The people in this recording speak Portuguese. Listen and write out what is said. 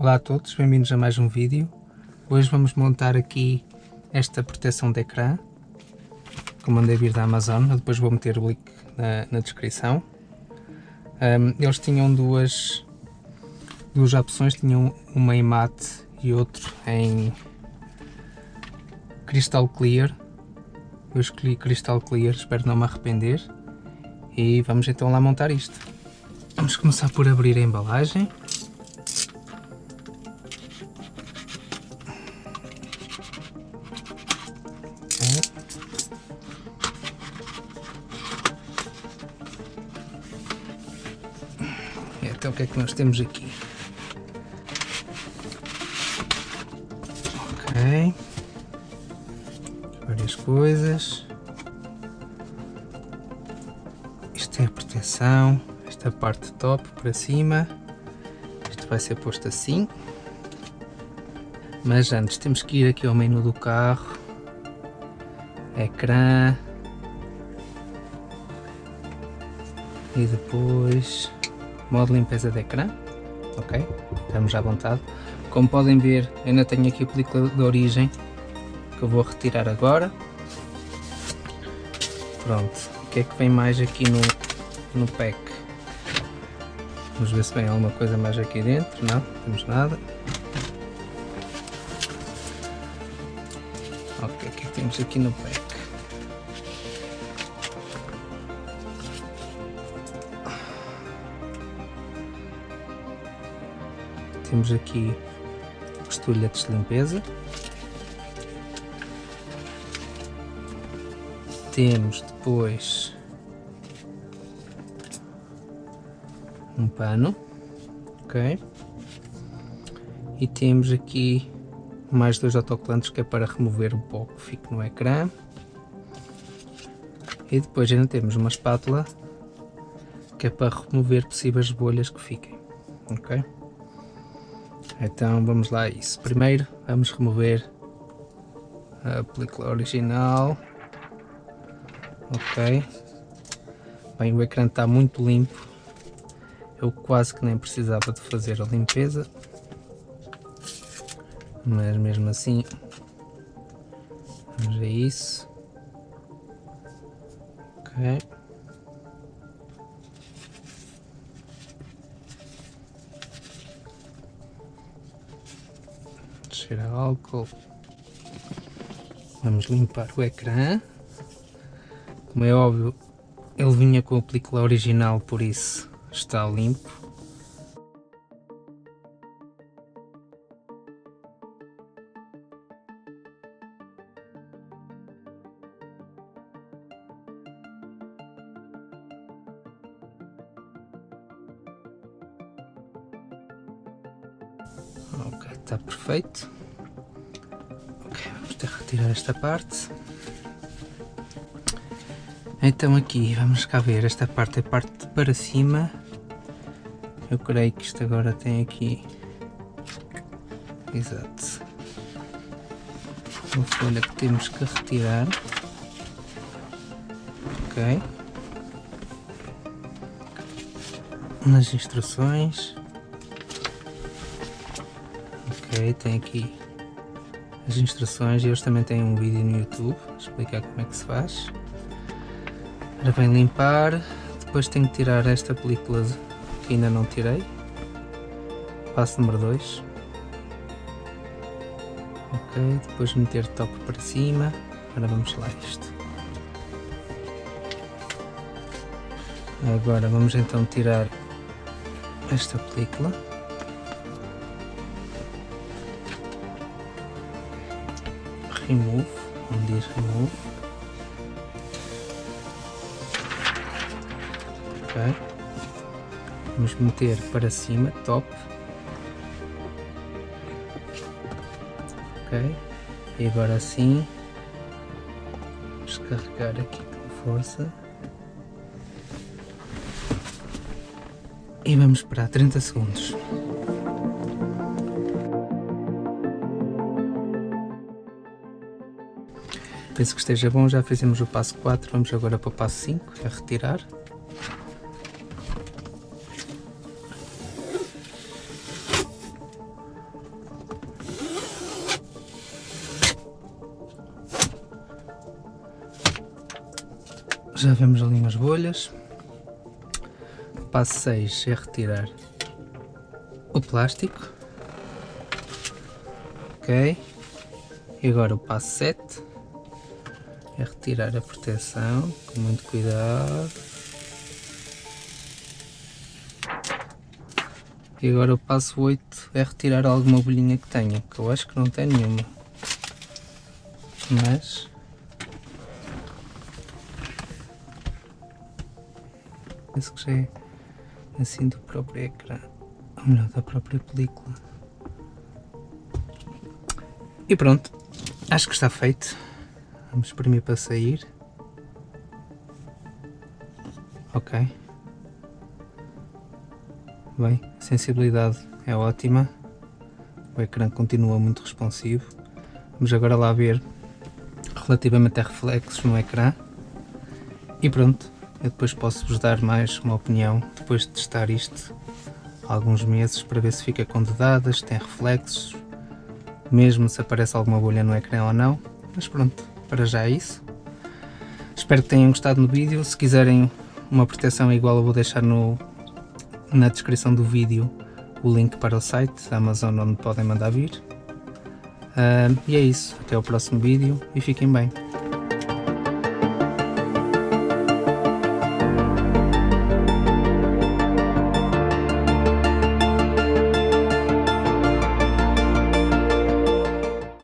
Olá a todos, bem-vindos a mais um vídeo. Hoje vamos montar aqui esta proteção de ecrã, que eu mandei vir da Amazon, eu depois vou meter o link na descrição. Eles tinham duas opções, tinham uma em mate e outro em Crystal Clear. Eu escolhi Crystal Clear, espero não me arrepender. E vamos então lá montar isto. Vamos começar por abrir a embalagem. Então o que é que nós temos aqui? Ok, várias coisas. Isto é a proteção, esta parte top para cima. Isto vai ser posto assim. Mas antes temos que ir aqui ao menu do carro, ecrã e depois modo de limpeza de ecrã. Ok, estamos à vontade. Como podem ver, ainda tenho aqui a película de origem que eu vou retirar agora. Pronto, o que é que vem mais aqui no pack? Vamos ver se vem alguma coisa mais aqui dentro. Não temos nada. Ok, o que é que temos aqui no pack? Temos aqui os toalhetes de limpeza. Temos depois um pano, ok? E temos aqui mais dois autocolantes que é para remover o pó que fica no ecrã. E depois ainda temos uma espátula que é para remover possíveis bolhas que fiquem, ok? Então vamos lá a isso. Primeiro vamos remover a película original. Ok. Bem, o ecrã está muito limpo. Eu quase que nem precisava de fazer a limpeza. Mas mesmo assim, vamos a isso. Ok. Cheira a álcool. Vamos limpar o ecrã. Como é óbvio, ele vinha com a película original, por isso está limpo. Ok, está perfeito. Ok, vamos ter que retirar esta parte. Então aqui, vamos cá ver, esta parte é parte para cima. Eu creio que isto agora tem aqui, exato, uma folha que temos que retirar. Ok. Nas instruções. Ok, tem aqui as instruções e eles também têm um vídeo no YouTube a explicar como é que se faz. Agora vem limpar, depois tenho que tirar esta película que ainda não tirei. Passo número 2. Ok, depois meter top para cima. Agora vamos lá a isto. Agora vamos então tirar esta película. Remove, onde diz remove. Ok. Vamos meter para cima, top. Ok. E agora sim, descarregar aqui com força. E vamos esperar 30 segundos. Penso que esteja bom, já fizemos o passo 4, vamos agora para o passo 5, que é retirar. Já vemos ali umas bolhas. Passo 6 é retirar o plástico. Ok. E agora o passo 7 é retirar a proteção, com muito cuidado. E agora o passo 8 é retirar alguma bolhinha que tenha, que eu acho que não tem nenhuma. Mas penso que já é assim do próprio ecrã, ou melhor, da própria película. E pronto, acho que está feito. Vamos espremer para sair. Ok. Bem, a sensibilidade é ótima. O ecrã continua muito responsivo. Vamos agora lá ver relativamente a reflexos no ecrã. E pronto, eu depois posso-vos dar mais uma opinião depois de testar isto há alguns meses para ver se fica com dedadas, se tem reflexos, mesmo se aparece alguma bolha no ecrã ou não. Mas pronto, para já é isso. Espero que tenham gostado do vídeo. Se quiserem uma proteção igual, eu vou deixar na descrição do vídeo o link para o site da Amazon onde podem mandar vir. E é isso, até ao próximo vídeo e fiquem bem.